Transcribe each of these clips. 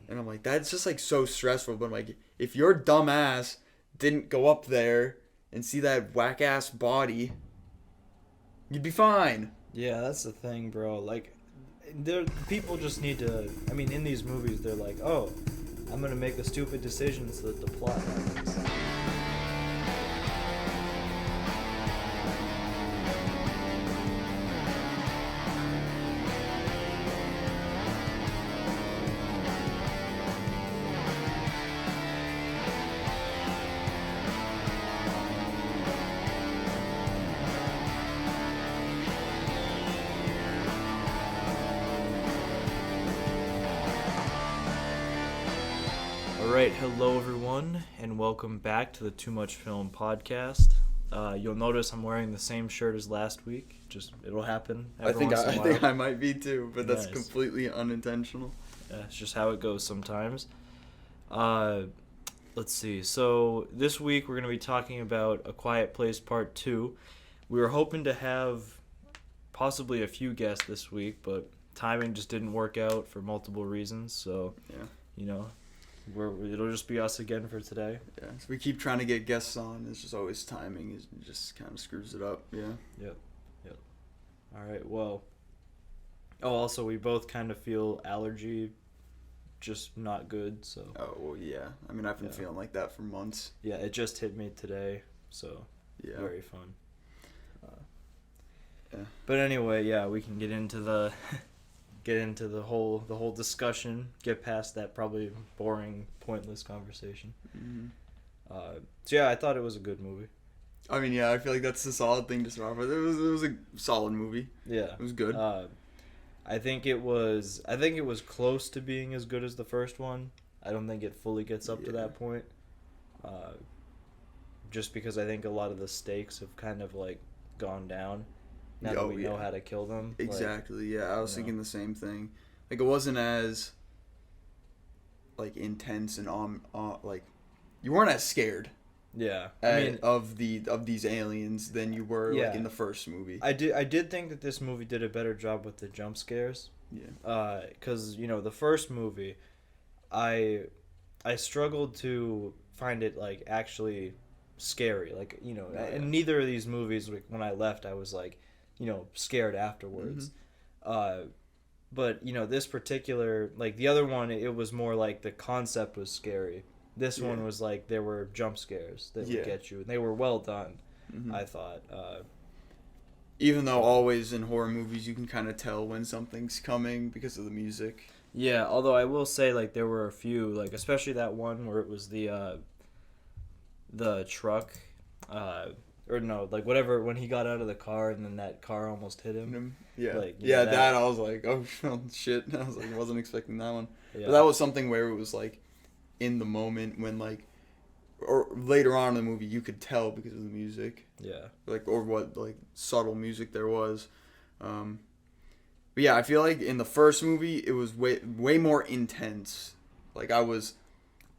And I'm like, that's just like so stressful. But I'm like, if your dumb ass didn't go up there and see that whack ass body, you'd be fine. Yeah, that's the thing, bro. Like, people just need to. I mean, in these movies, they're like, oh, I'm gonna make a stupid decision so that the plot happens. Alright, hello everyone, and welcome back to the Too Much Film podcast. You'll notice I'm wearing the same shirt as last week. It'll happen. I think I might be too, but that's Nice. completely unintentional. It's just how it goes sometimes. Let's see. So this week we're going to be talking about A Quiet Place Part 2. We were hoping to have possibly a few guests this week, but timing just didn't work out for multiple reasons. So, Yeah. It'll just be us again for today. Yeah, so we keep trying to get guests on. It's just always timing. It just kind of screws it up. Yeah. Yep. All right. Well. Oh, also, we both kind of feel allergy, just not good. So. Oh well, yeah. I mean, I've been feeling like that for months. Yeah, it just hit me today. So. Yeah. Very fun. Yeah. But anyway, yeah, we can get into the. Get into the whole discussion. Get past that probably boring, pointless conversation. Mm-hmm. So yeah, I thought it was a good movie. I mean, yeah, I feel like that's a solid thing to start with. It was a solid movie. Yeah, it was good. I think it was close to being as good as the first one. I don't think it fully gets up to that point. Just because I think a lot of the stakes have kind of like gone down. Now that we know how to kill them. Exactly, I was thinking the same thing. Like, it wasn't as, like, intense and, like, you weren't as scared. Yeah. Of these aliens than you were, like, in the first movie. I did think that this movie did a better job with the jump scares. Yeah. Because, the first movie, I struggled to find it, like, actually scary. Like, in neither of these movies, like, when I left, I was, like, scared afterwards. Mm-hmm. But, this particular, like, the other one, it was more like the concept was scary. This one was like there were jump scares that would get you. And they were well done, I thought. Even though always in horror movies you can kind of tell when something's coming because of the music. Yeah, although I will say, like, there were a few, like, especially that one where it was the truck, or no, like, whatever, when he got out of the car and then that car almost hit him. Yeah. Like, that I was like, oh, shit. I was like, I wasn't expecting that one. Yeah. But that was something where it was, like, in the moment when, like, or later on in the movie you could tell because of the music. Yeah. Like, or what, like, subtle music there was. But yeah, I feel like in the first movie it was way more intense. Like, I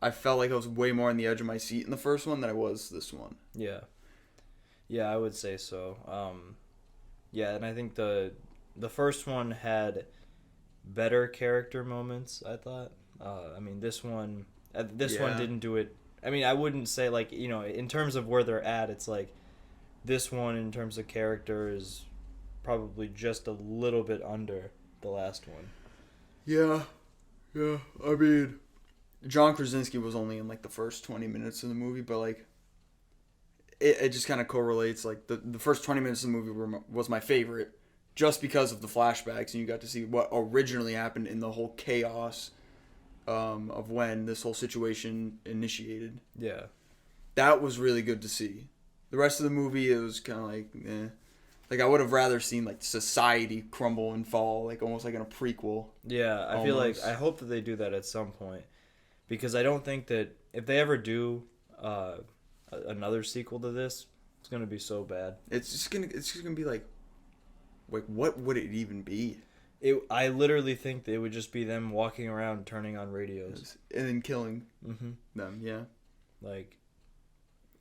felt like I was way more on the edge of my seat in the first one than I was this one. Yeah. Yeah, I would say so. Yeah, and I think the first one had better character moments, I thought. I mean, this one didn't do it. I mean, I wouldn't say, like, in terms of where they're at, it's like this one in terms of character is probably just a little bit under the last one. Yeah. I mean, John Krasinski was only in, like, the first 20 minutes of the movie, but, like, it just kind of correlates. Like, the first 20 minutes of the movie was my favorite just because of the flashbacks, and you got to see what originally happened in the whole chaos of when this whole situation initiated. Yeah. That was really good to see. The rest of the movie, it was kind of like, eh. Like, I would have rather seen, like, society crumble and fall, like, almost like in a prequel. Yeah, I feel like, I hope that they do that at some point. Because I don't think that if they ever do another sequel to this, it's going to be so bad. It's just gonna be like, what would it even be? I literally think that it would just be them walking around turning on radios. And then killing them, yeah. Like,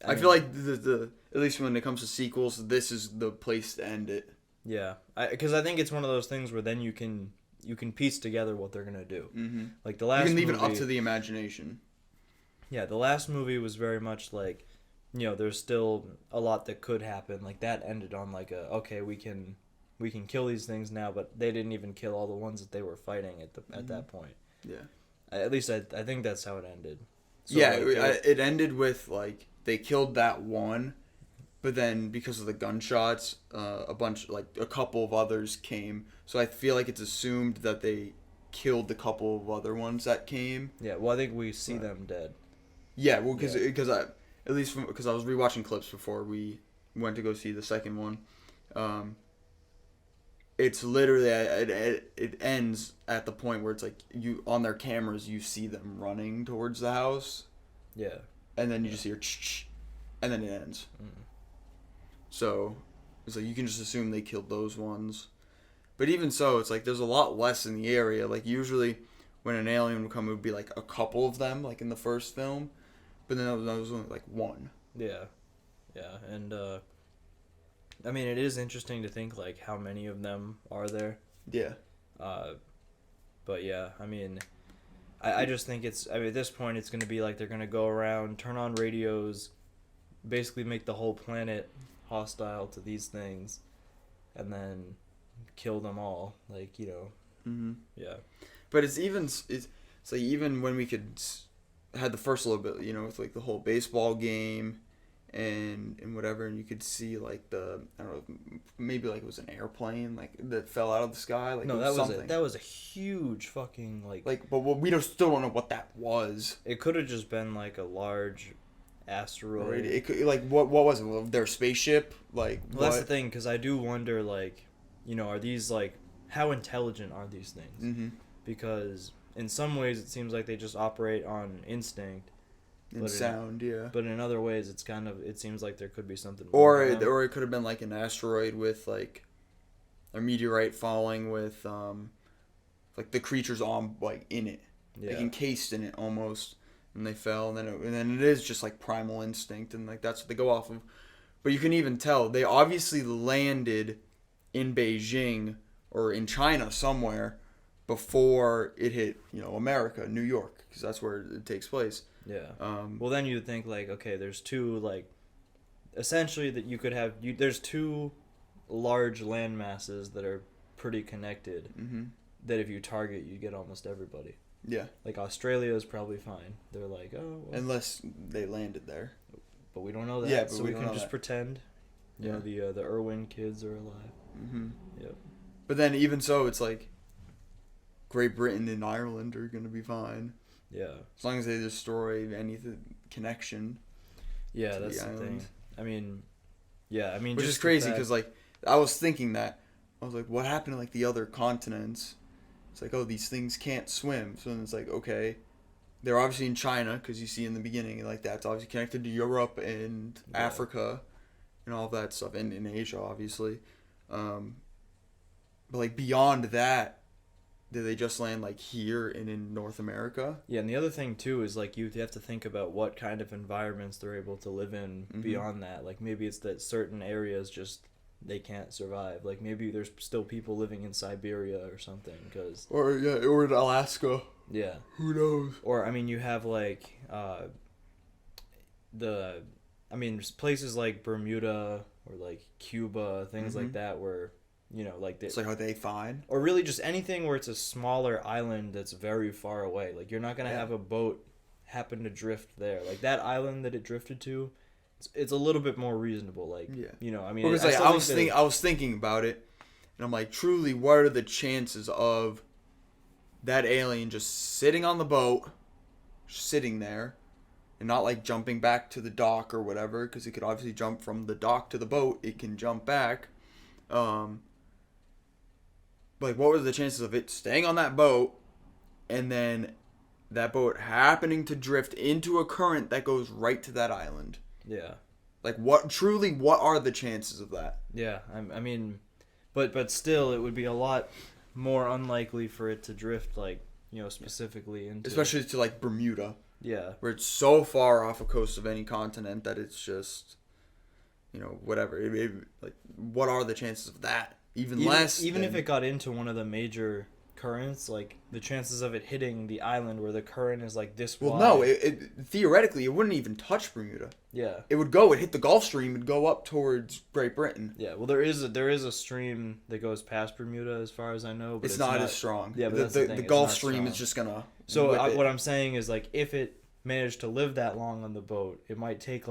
I feel like the at least when it comes to sequels, this is the place to end it. Yeah, because I think it's one of those things where then you can you can piece together what they're gonna do. Mm-hmm. Like the last You can leave movie, it up to the imagination. Yeah, the last movie was very much like, there's still a lot that could happen. Like that ended on like okay, we can kill these things now, but they didn't even kill all the ones that they were fighting at that point. Yeah. At least I think that's how it ended. So, yeah, like, it ended with like they killed that one, but then because of the gunshots, a couple of others came. So I feel like it's assumed that they killed the couple of other ones that came. Yeah, well, I think we see them dead. Yeah, well, because I was rewatching clips before we went to go see the second one. It's literally it ends at the point where it's like you on their cameras you see them running towards the house. Yeah. And then you just hear and then it ends. So it's like you can just assume they killed those ones. But even so, it's like there's a lot less in the area. Like usually when an alien would come, it would be like a couple of them, like in the first film. But then that was only like one. Yeah. Yeah. And I mean, it is interesting to think like how many of them are there. Yeah. But yeah, I mean, I just think at this point it's going to be like they're going to go around, turn on radios, basically make the whole planet hostile to these things, and then kill them all. Like, Mm-hmm. Yeah. But it's like even when we had the first little bit, with like the whole baseball game and whatever, and you could see like I don't know, maybe like it was an airplane like that fell out of the sky. Like no, something. that was a huge fucking but we still don't know what that was. It could have just been like a large asteroid. Right? It could, like what was it? Well, their spaceship? Like well, that's the thing, because I do wonder like, are these like how intelligent are these things? Mm-hmm. Because in some ways it seems like they just operate on instinct. And sound, yeah. But in other ways, it seems like there could be something. Or it could have been like an asteroid with like a meteorite falling with like the creatures on like in it, like encased in it almost, and they fell, and then it is just like primal instinct, and like that's what they go off of. But you can even tell they obviously landed in Beijing or in China somewhere before it hit America, New York, because that's where it takes place. Yeah. Well, then you'd think like, okay, there's two like, essentially that you could have there's two large land masses that are pretty connected. Mm-hmm. That if you target, you get almost everybody. Yeah. Like Australia is probably fine. They're like, oh. Well. Unless they landed there. But we don't know that. Yeah, but so we can just pretend. Yeah. The Irwin kids are alive. Mm-hmm. Yep. But then even so, it's like Great Britain and Ireland are gonna be fine. Yeah. As long as they destroy any connection. Yeah, that's the thing. I mean, which is crazy because like I was thinking that I was like, what happened to like the other continents? It's like, oh, these things can't swim. So then it's like, okay, they're obviously in China because you see in the beginning like that's obviously connected to Europe and Africa and all of that stuff, and in Asia obviously. But like beyond that. Did they just land like here and in North America? Yeah, and the other thing too is like you have to think about what kind of environments they're able to live in beyond that. Like maybe it's that certain areas just they can't survive. Like maybe there's still people living in Siberia or something. Or in Alaska. Yeah. Who knows? Or I mean, you have like places like Bermuda or like Cuba, things like that where. Like it's like, are they fine? Or really just anything where it's a smaller island that's very far away. Like you're not gonna have a boat happen to drift there. Like that island that it drifted to, it's a little bit more reasonable. Like I mean, because like, I was thinking about it, and I'm like, truly, what are the chances of that alien just sitting on the boat, sitting there, and not like jumping back to the dock or whatever? Because it could obviously jump from the dock to the boat. It can jump back. Like, what were the chances of it staying on that boat and then that boat happening to drift into a current that goes right to that island? Yeah. Like, what are the chances of that? Yeah, I mean, but still, it would be a lot more unlikely for it to drift, like, specifically into... Especially to, like, Bermuda. Yeah. Where it's so far off the coast of any continent that it's just, whatever. Like, what are the chances of that? Even less. Even if it got into one of the major currents, like the chances of it hitting the island where the current is like this wide. Well, no, theoretically it wouldn't even touch Bermuda. Yeah. It hit the Gulf Stream and go up towards Great Britain. Yeah, well, there is a stream that goes past Bermuda, as far as I know. But it's not as strong. Yeah, but the Gulf Stream is just gonna. So what I'm saying is, like, if it managed to live that long on the boat, it might take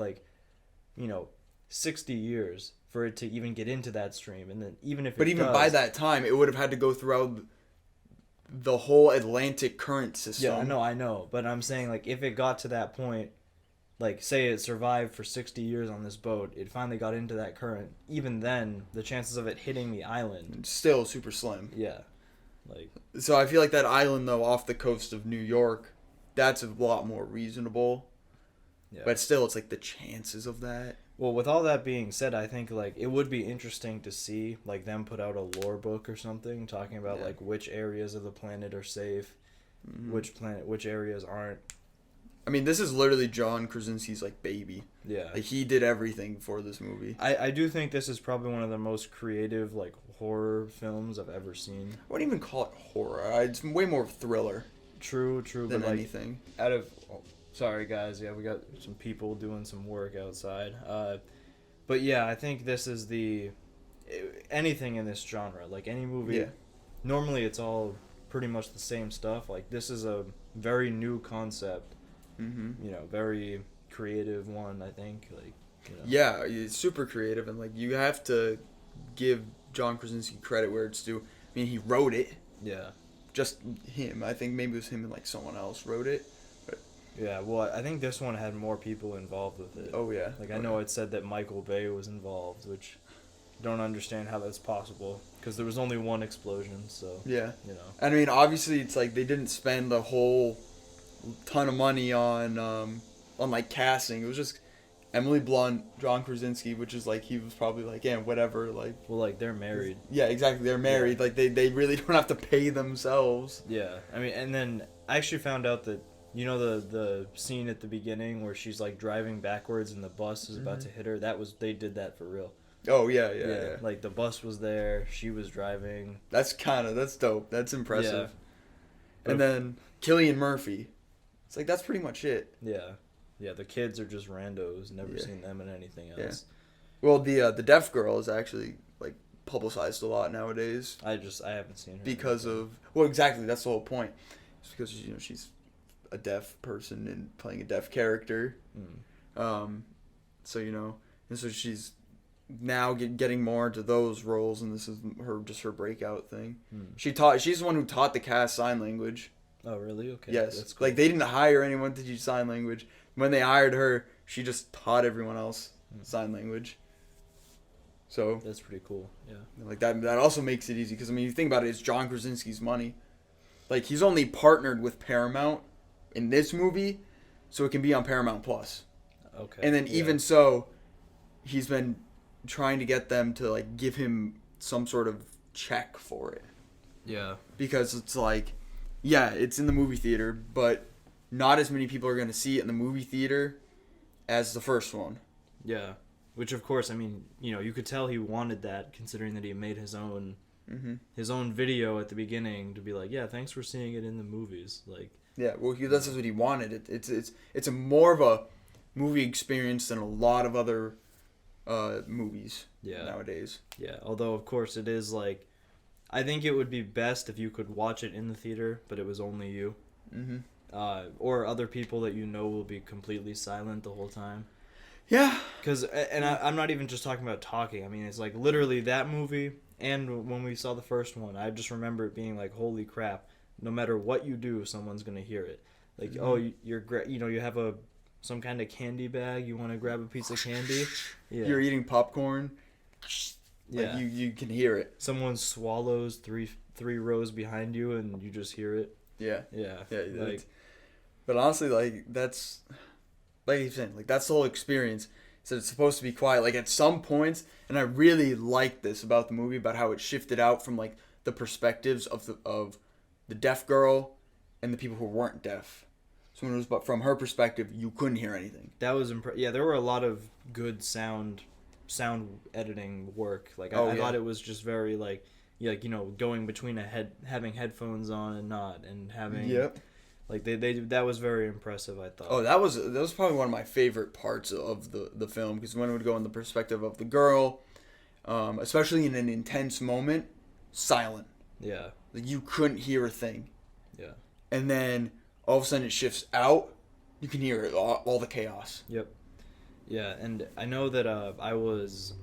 60 years for it to even get into that stream, and then even by that time, it would have had to go throughout the whole Atlantic current system. Yeah, I know, but I'm saying, like, if it got to that point. Like, say it survived for 60 years on this boat, it finally got into that current. Even then, the chances of it hitting the island... Still super slim. Yeah. So I feel like that island, though, off the coast of New York, that's a lot more reasonable. Yeah. But still, it's like the chances of that. Well, with all that being said, I think, like, it would be interesting to see, like, them put out a lore book or something talking about, like, which areas of the planet are safe, which areas aren't. I mean, this is literally John Krasinski's, like, baby. Yeah. Like, he did everything for this movie. I do think this is probably one of the most creative, like, horror films I've ever seen. I wouldn't even call it horror. It's way more thriller. True. Than but, anything. Sorry, guys. Yeah, we got some people doing some work outside. But, yeah, I think this is anything in this genre. Like, any movie. Yeah. Normally, it's all pretty much the same stuff. Like, this is a very new concept. Very creative one, I think. Yeah, it's super creative, and, like, you have to give John Krasinski credit where it's due. I mean, he wrote it. Yeah. Just him. I think maybe it was him and, like, someone else wrote it. But... Yeah, well, I think this one had more people involved with it. Oh, yeah. Like, I know it said that Michael Bay was involved, which I don't understand how that's possible, because there was only one explosion, so... Yeah. I mean, obviously, it's like they didn't spend a whole... ton of money on like casting. It was just Emily Blunt, John Krasinski, which is like he was probably like, yeah, whatever, like, well, like, they're married. Yeah, exactly, they're married. Yeah. Like they really don't have to pay themselves. Yeah. I mean, and then I actually found out that the scene at the beginning where she's like driving backwards and the bus is about to hit her, they did that for real. Oh yeah. Like, the bus was there, she was driving. That's dope. That's impressive. Yeah. And then Cillian Murphy. It's like, that's pretty much it. Yeah. Yeah, the kids are just randos. Never seen them in anything else. Yeah. Well, the deaf girl is actually, like, publicized a lot nowadays. I haven't seen her. Because of... Well, exactly. That's the whole point. It's because, she's a deaf person and playing a deaf character. So, and so she's now getting more into those roles, and this is her breakout thing. She's the one who taught the cast sign language. Oh, really? Okay. Yes. That's cool. Like, they didn't hire anyone to teach sign language. When they hired her, she just taught everyone else sign language. So... That's pretty cool, yeah. Like, that also makes it easy, because, I mean, you think about it, it's John Krasinski's money. Like, he's only partnered with Paramount in this movie, so it can be on Paramount Plus. Okay. And then even so, he's been trying to get them to, like, give him some sort of check for it. Yeah. Because it's like... Yeah, it's in the movie theater, but not as many people are going to see it in the movie theater as the first one. Yeah. Which, of course, I mean, you could tell he wanted that, considering that he made his own video at the beginning to be like, yeah, thanks for seeing it in the movies. Like, yeah, well, that's what he wanted. It's a more of a movie experience than a lot of other movies nowadays. Yeah, although, of course, it is like... I think it would be best if you could watch it in the theater, but it was only you. Or other people that will be completely silent the whole time. Yeah. And I'm not even just talking about talking. I mean, it's like literally that movie, and when we saw the first one, I just remember it being like, holy crap, no matter what you do, someone's going to hear it. Like, oh, you have some kind of candy bag, you want to grab a piece of candy. Yeah. You're eating popcorn. Like, you can hear it. Someone swallows three rows behind you, and you just hear it. Yeah. Like, but honestly, like, that's like you're saying, like, that's the whole experience. So it's supposed to be quiet. Like, at some points, and I really like this about the movie, about how it shifted out from, like, the perspectives of the deaf girl and the people who weren't deaf. So when it was from her perspective, you couldn't hear anything. That was there were a lot of good sound editing work. Like, I thought it was just very, like, like, going between having headphones on and not, and having Yep. like they that was very impressive, I thought. Oh, that was probably one of my favorite parts of the film, because when it would go in the perspective of the girl, especially in an intense moment, silent. Yeah. Like you couldn't hear a thing. Yeah. And then all of a sudden it shifts out. You can hear it, all the chaos. Yep. Yeah, and I know that I was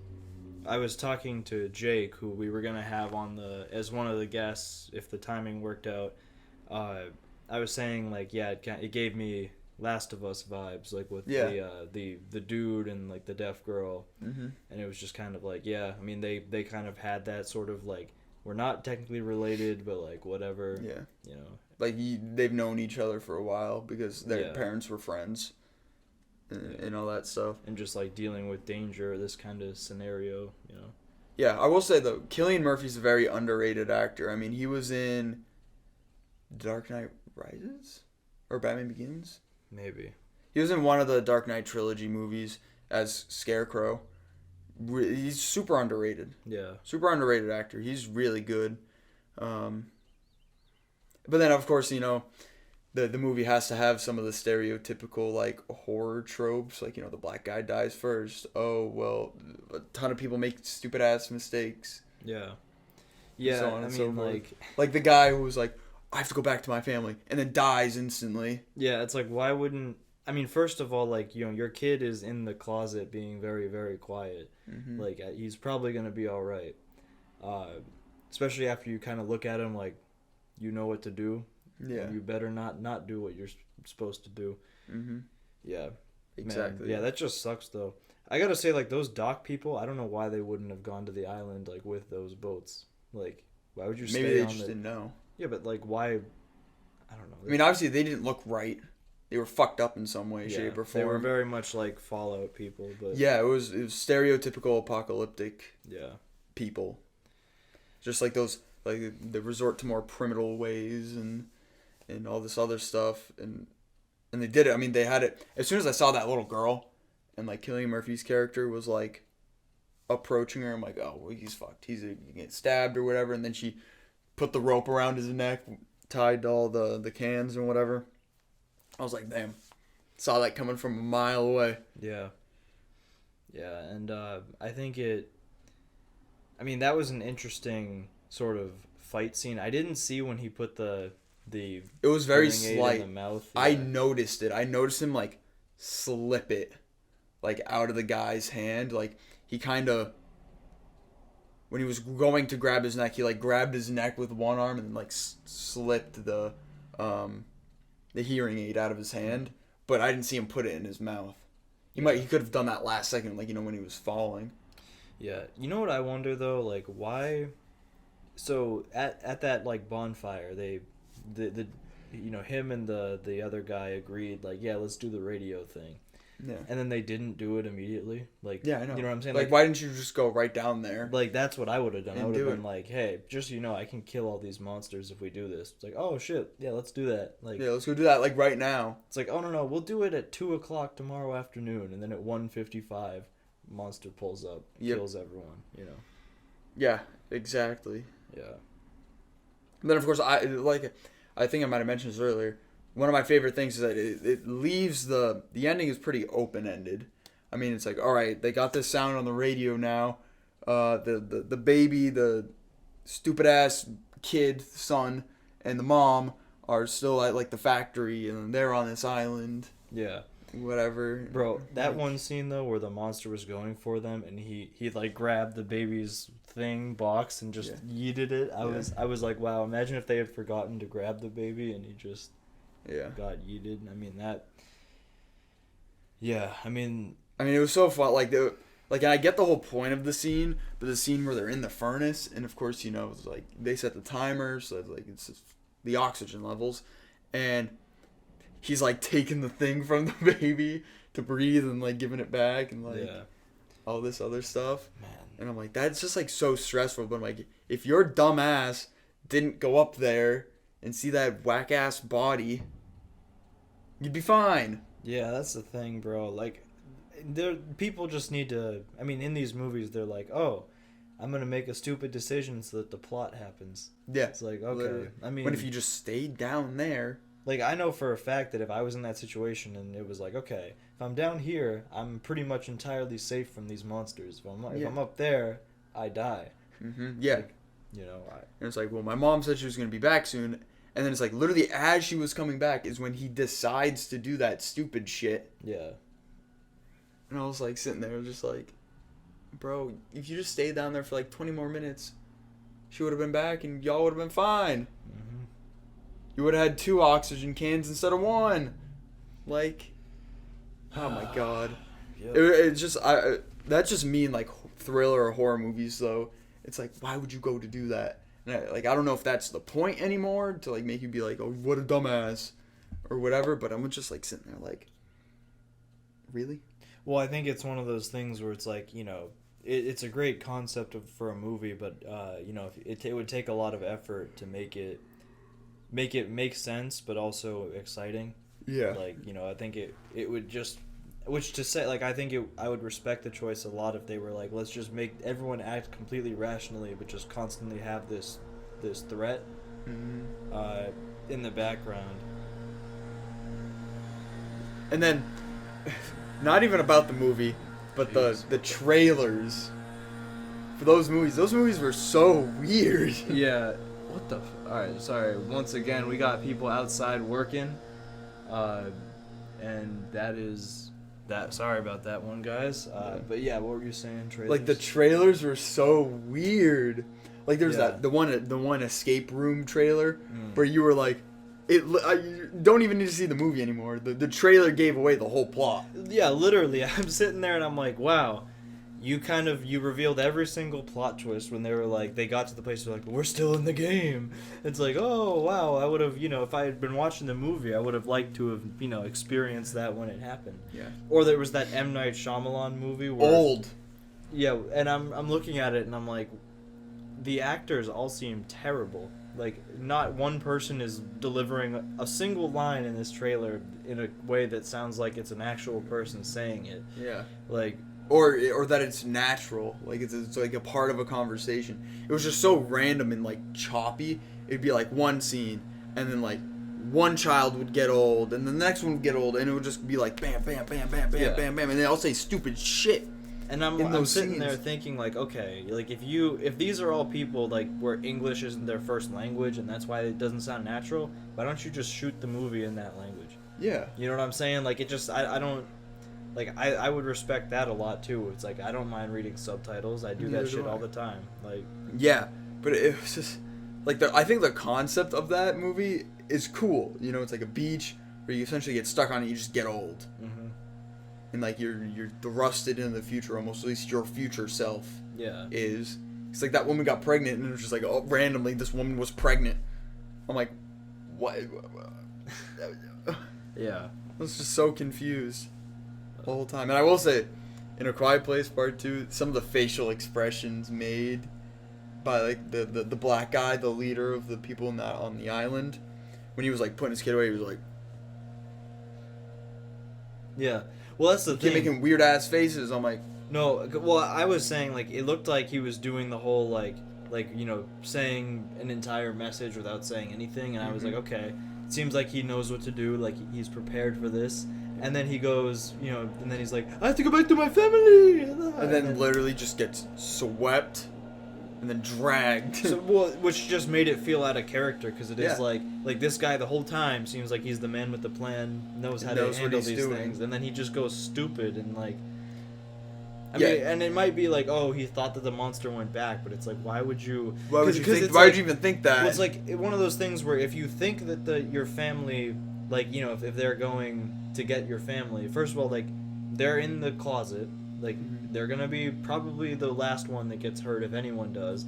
talking to Jake, who we were gonna have on as one of the guests if the timing worked out. I was saying, like, yeah, it gave me Last of Us vibes, like with the dude and like the deaf girl, and it was just kind of like, yeah, I mean they kind of had that sort of like, we're not technically related, but like whatever, Yeah. Like they've known each other for a while because their parents were friends, and all that stuff. And just like dealing with danger, this kind of scenario. Yeah, I will say though, Cillian Murphy's a very underrated actor. I mean, he was in Dark Knight Rises or Batman Begins. Maybe. He was in one of the Dark Knight trilogy movies as Scarecrow. He's super underrated. Yeah. Super underrated actor. He's really good. But then, of course, the movie has to have some of the stereotypical, like, horror tropes. Like, the black guy dies first. Oh, well, a ton of people make stupid-ass mistakes. Yeah. Yeah, so on I and mean, so forth. like... Like the guy who was like, I have to go back to my family, and then dies instantly. Yeah, it's like, why wouldn't... I mean, first of all, like, your kid is in the closet being very, very quiet. Mm-hmm. Like, he's probably going to be all right. Especially after you kind of look at him like, you know what to do. Yeah. You better not do what you're supposed to do. Mm-hmm. Yeah. Exactly. Man, yeah, that just sucks, though. I gotta say, like, those dock people, I don't know why they wouldn't have gone to the island, like, with those boats. Like, why would you stay Maybe they on just didn't know. Yeah, but, like, why... I don't know. I mean, obviously, they didn't look right. They were fucked up in some way, shape, or form. They were very much like Fallout people, but... Yeah, it was stereotypical apocalyptic people. Just like those, like, they resort to more primitive ways and all this other stuff. And they did it. I mean, they had it... As soon as I saw that little girl, and, like, Cillian Murphy's character was, like, approaching her, I'm like, oh, well, he's fucked. He's going to get stabbed or whatever. And then she put the rope around his neck, tied to all the cans and whatever. I was like, damn. Saw that coming from a mile away. Yeah. Yeah, and I think I mean, that was an interesting sort of fight scene. I didn't see when he put the it was very hearing aid slight. in the mouth. Yeah. I noticed it. I noticed him, like, slip it, like, out of the guy's hand. Like, he kind of... When he was going to grab his neck, he, like, grabbed his neck with one arm and, like, slipped the hearing aid out of his hand, but I didn't see him put it in his mouth. He could have done that last second, like, when he was falling. Yeah. You know what I wonder, though? Like, why... So, at that, like, bonfire, him and the other guy agreed, like, yeah, let's do the radio thing. Yeah. And then they didn't do it immediately. Like, yeah, I know. You know what I'm saying? Like, why didn't you just go right down there? Like, that's what I would have done. I would have been it. like, hey, just so I can kill all these monsters if we do this. It's like, oh, shit. Yeah, let's do that. Like, yeah, let's go do that, like, right now. It's like, oh, no, we'll do it at 2 o'clock tomorrow afternoon. And then at 1:55, monster pulls up, kills everyone, Yeah, exactly. Yeah. And then, of course, I think I might have mentioned this earlier. One of my favorite things is that it leaves the ending is pretty open-ended. I mean, it's like, all right, they got this sound on the radio now. The baby, the stupid-ass kid, son, and the mom are still at, like, the factory, and they're on this island. Yeah. Whatever. Bro, that one scene, though, where the monster was going for them, and he like, grabbed the baby's box, and just yeeted it. I was like, wow, imagine if they had forgotten to grab the baby, and he just... got yeeted. I mean, that... Yeah, I mean, it was so fun. Like, and I get the whole point of the scene, but the scene where they're in the furnace, and of course, it's like, they set the timer, so it's like, it's just the oxygen levels, and he's, like, taking the thing from the baby to breathe and, like, giving it back, and, like, all this other stuff. Man. And I'm like, that's just, like, so stressful, but I'm like, if your dumb ass didn't go up there and see that whack-ass body, you'd be fine. Yeah, that's the thing, bro. Like, people just need to... I mean, in these movies, they're like, oh, I'm gonna make a stupid decision so that the plot happens. Yeah. It's like, okay. Literally. I mean, But if you just stayed down there... Like, I know for a fact that if I was in that situation and it was like, okay, if I'm down here, I'm pretty much entirely safe from these monsters. If I'm up there, I die. Mm-hmm. Yeah. Like, you know, and it's like, well, my mom said she was going to be back soon. And then it's like, literally as she was coming back is when he decides to do that stupid shit. Yeah. And I was like sitting there just like, bro, if you just stayed down there for like 20 more minutes, she would have been back and y'all would have been fine. Mm-hmm. You would have had 2 oxygen cans instead of 1. Like, oh my god. Yep. It's just, that's just me in like thriller or horror movies though. It's like, why would you go to do that? And I don't know if that's the point anymore to like make you be like, oh, what a dumbass or whatever. But I'm just like sitting there like, really? Well, I think it's one of those things where it's like, you know, it's a great concept for a movie, but you know, it would take a lot of effort to make it make sense, but also exciting. Yeah. Like, you know, I think it would just, which to say, like, I think I would respect the choice a lot if they were like, let's just make everyone act completely rationally, but just constantly have this threat in the background. And then, not even about the movie, but the trailers for those movies were so weird. Yeah. What the? Alright, sorry. Once again, we got people outside working. And that is that. Sorry about that one, guys. But yeah, what were you saying? Trailers? Like the trailers were so weird. Like there's the one escape room trailer where you were like, you don't even need to see the movie anymore. The trailer gave away the whole plot. Yeah, literally. I'm sitting there and I'm like, wow. You revealed every single plot twist when they got to the place where like, we're still in the game. It's like, oh wow, I would have, you know, if I had been watching the movie, I would have liked to have, you know, experienced that when it happened. Yeah. Or there was that M. Night Shyamalan movie where Old. Yeah, and I'm looking at it and I'm like, the actors all seem terrible. Like, not one person is delivering a single line in this trailer in a way that sounds like it's an actual person saying it. Yeah. Like, or that it's natural, like it's like a part of a conversation. It was just so random and like choppy. It'd be like one scene, and then like one child would get old, and the next one would get old, and it would just be like bam, bam, bam, bam, bam, bam, bam, and they all say stupid shit. And I'm sitting there thinking like, okay, like if these are all people like where English isn't their first language, and that's why it doesn't sound natural, why don't you just shoot the movie in that language? Yeah. You know what I'm saying? Like, it just I don't. Like, I would respect that a lot, too. It's like, I don't mind reading subtitles. I do that shit all the time. Like, yeah, but it was just, like, I think the concept of that movie is cool. You know, it's like a beach where you essentially get stuck on it, you just get old. Mm-hmm. And, like, you're thrusted into the future almost, at least your future self is. It's like that woman got pregnant, and it was just like, oh, randomly, this woman was pregnant. I'm like, what? Yeah. I was just so confused the whole time. And I will say, in A Quiet Place Part 2, some of the facial expressions made by like the black guy, the leader of the people on the island, when he was like putting his kid away, he was like, yeah. Well, that's the thing. Making weird ass faces. I'm like, no. Well, I was saying like it looked like he was doing the whole like you know, saying an entire message without saying anything, and I was like, okay, it seems like he knows what to do. Like, he's prepared for this. And then he goes, you know, and then he's like, I have to go back to my family. And then literally just gets swept and then dragged. So, well, which just made it feel out of character, because it is like this guy the whole time seems like he's the man with the plan, knows how to handle these things, and then he just goes stupid and like. I mean, and it might be like, oh, he thought that the monster went back, but it's like, why would you? Why would you even think that? Well, it's like one of those things where if you think that your family, like, you know, if they're going to get your family, first of all, like, they're in the closet, like, they're gonna be probably the last one that gets hurt if anyone does.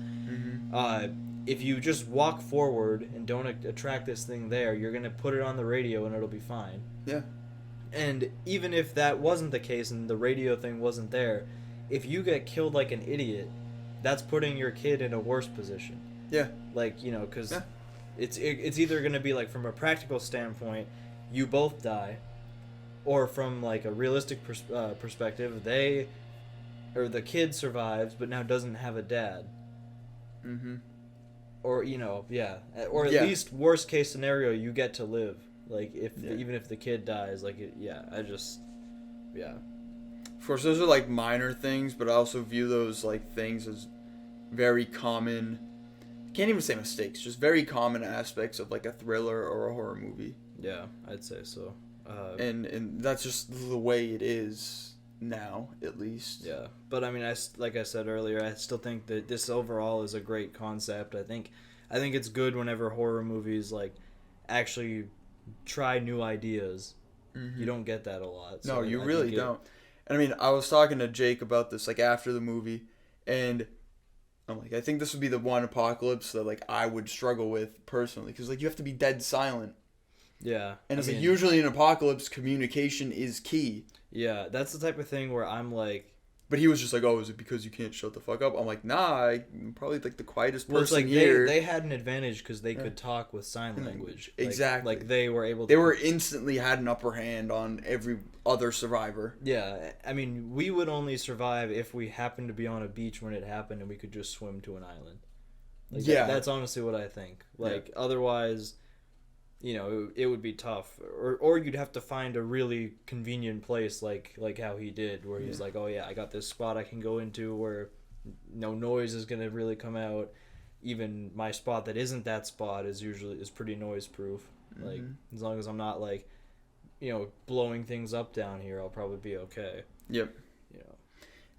If you just walk forward and don't attract this thing there, you're gonna put it on the radio and it'll be fine. Yeah. And even if that wasn't the case and the radio thing wasn't there, if you get killed like an idiot, that's putting your kid in a worse position. Yeah. Like, you know, because it's either going to be like from a practical standpoint, you both die, or from like a realistic perspective, they or the kid survives but now doesn't have a dad. Mm-hmm. Or yeah, or at Yeah. least worst case scenario, you get to live. Like Yeah. even if the kid dies, like yeah. Of course, those are like minor things, but I also view those like things as very common. Can't even say mistakes, just very common aspects of like a thriller or a horror movie. Yeah, I'd say so. And that's just the way it is now, at least. Yeah, but I mean, like I said earlier, I still think that this overall is a great concept. I think it's good whenever horror movies like actually try new ideas. Mm-hmm. You don't get that a lot. No, So you I really think don't. And I mean, I was talking to Jake about this like after the movie, and I'm like, I think this would be the one apocalypse that like I would struggle with personally, because like you have to be dead silent. Yeah, And it's like usually in apocalypse, communication is key. Yeah, that's the type of thing where I'm like. But he was just like, "Oh, is it because you can't shut the fuck up?" I'm like, "Nah, I'm probably like the quietest person It's like here." they had an advantage because they could talk with sign language. Exactly. Like they were able to. They were instantly had an upper hand on every other survivor. Yeah, I mean, we would only survive if we happened to be on a beach when it happened and we could just swim to an island. Like, yeah, that's honestly what I think. Like otherwise, it would be tough, or you'd have to find a really convenient place, like how he did, where he's like, oh yeah, I got this spot I can go into where no noise is gonna really come out. Even my spot that isn't that spot is pretty noise proof. Mm-hmm. Like as long as I'm not like, blowing things up down here, I'll probably be okay. Yep.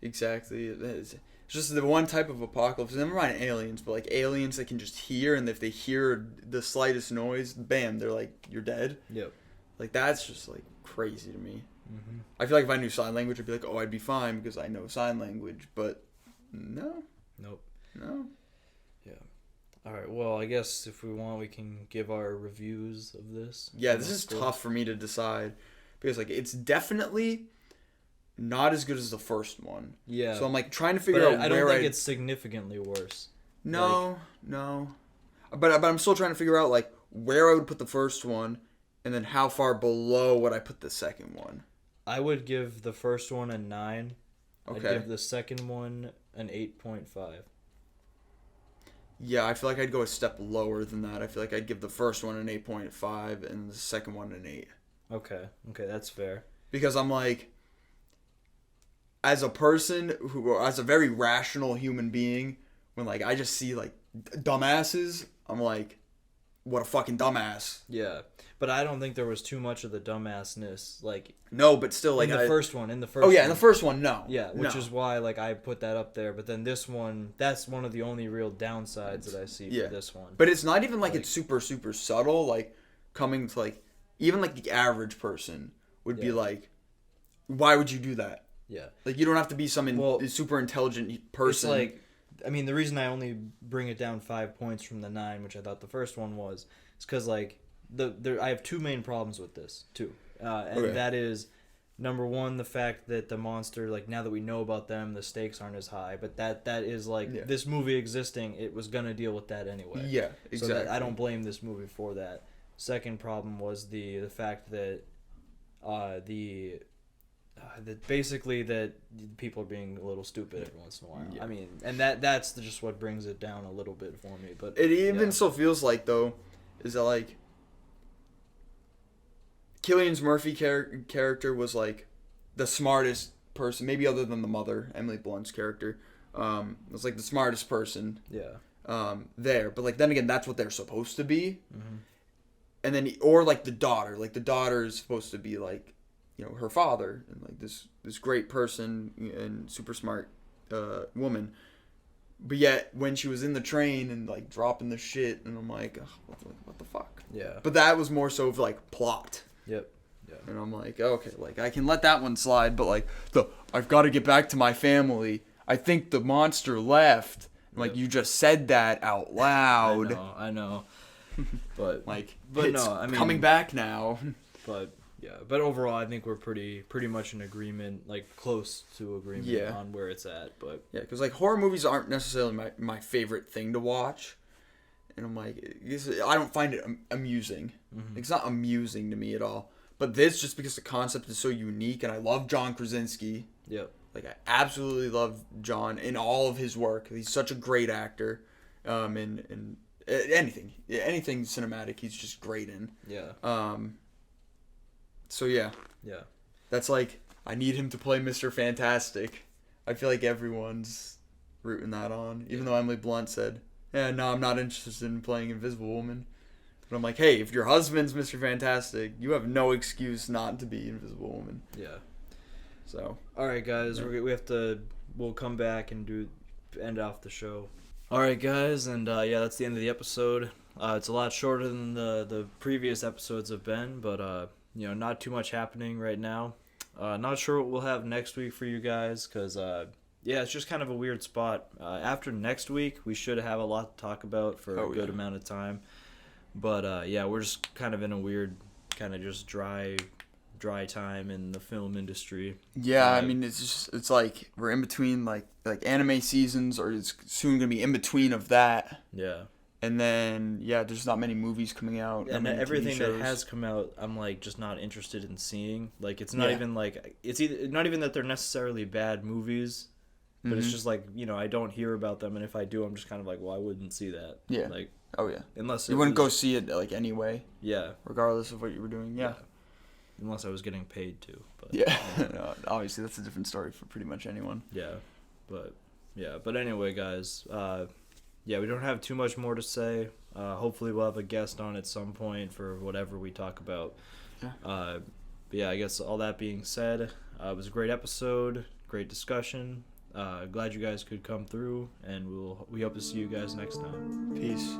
Exactly. It's just the one type of apocalypse. Never mind aliens, but like aliens that can just hear, and if they hear the slightest noise, bam, they're like, you're dead. Yep. Like that's just like crazy to me. Mm-hmm. I feel like if I knew sign language, I'd be like, oh, I'd be fine because I know sign language. But no. Nope. No. Yeah. All right. Well, I guess if we want, we can give our reviews of this. Yeah, this is tough for me to decide because like it's definitely not as good as the first one. Yeah. So I'm like trying to figure out. I don't think it's significantly worse. No. But I'm still trying to figure out like where I would put the first one, and then how far below would I put the second one. I would give the first one a 9. Okay. I'd give the second one an 8.5. Yeah, I feel like I'd go a step lower than that. I feel like I'd give the first one an 8.5 and the second one an 8. Okay, that's fair. Because I'm like, as a person as a very rational human being, when like I just see like dumbasses, I'm like, what a fucking dumbass. Yeah, but I don't think there was too much of the dumbassness, like no, but still like in the first one. In the first. Oh yeah, one. In the first one, no. Yeah, which is why like I put that up there. But then this one, that's one of the only real downsides that I see for this one. But it's not even like it's super subtle. Like coming to like even like the average person would be like, why would you do that? Yeah, like you don't have to be some super intelligent person. It's like, I mean, the reason I only bring it down 5 points from the 9, which I thought the first one was, is because like I have two main problems with this too, and that is number one, the fact that the monster, like now that we know about them, the stakes aren't as high, but that is like this movie existing, it was gonna deal with that anyway. Yeah, exactly. So I don't blame this movie for that. Second problem was the fact that that basically that people are being a little stupid every once in a while. Yeah. I mean, and that's just what brings it down a little bit for me. But it even still feels like though, is that like Cillian Murphy character was like the smartest person, maybe other than the mother, Emily Blunt's character. Was like the smartest person. Yeah. There, but like then again, that's what they're supposed to be. Mm-hmm. And then or like the daughter is supposed to be like, her father and like this great person and super smart woman. But yet when she was in the train and like dropping the shit, and I'm like, what the fuck? Yeah. But that was more so of like plot. Yep. Yeah. And I'm like, okay, like I can let that one slide, but like I've got to get back to my family. I think the monster left. Like you just said that out loud. I know. But it's coming back now. But yeah, but overall, I think we're pretty much in agreement, like close to agreement on where it's at. But yeah, because like horror movies aren't necessarily my favorite thing to watch, and I'm like, I don't find it amusing. Mm-hmm. It's not amusing to me at all. But this, just because the concept is so unique, and I love John Krasinski. Yep. Like, I absolutely love John in all of his work. He's such a great actor. In anything cinematic, he's just great in. Yeah. So yeah, that's like, I need him to play Mr. Fantastic. I feel like everyone's rooting that on, even though Emily Blunt said, "Yeah, no, I'm not interested in playing Invisible Woman." But I'm like, hey, if your husband's Mr. Fantastic, you have no excuse not to be Invisible Woman. Yeah. So, all right, guys, we'll come back and end off the show. All right, guys, and that's the end of the episode. It's a lot shorter than the previous episodes have been, but not too much happening right now. Not sure what we'll have next week for you guys, because it's just kind of a weird spot. After next week, we should have a lot to talk about for a good amount of time. But we're just kind of in a weird, kind of just dry time in the film industry. Yeah, I mean, it's like we're in between like anime seasons, or it's soon gonna be in between of that. Yeah. And then there's not many movies coming out. And everything that has come out, I'm like just not interested in seeing. Like, it's not even like it's either not even that they're necessarily bad movies, but it's just like, I don't hear about them, and if I do, I'm just kind of like, well, I wouldn't see that. Yeah. Like, oh yeah. Unless you wouldn't go see it like anyway. Yeah. Regardless of what you were doing. Yeah. Unless I was getting paid to. But yeah. No, obviously, that's a different story for pretty much anyone. Yeah. But anyway, guys. We don't have too much more to say. Hopefully, we'll have a guest on at some point for whatever we talk about. Yeah. I guess all that being said, it was a great episode, great discussion. Glad you guys could come through, and we hope to see you guys next time. Peace.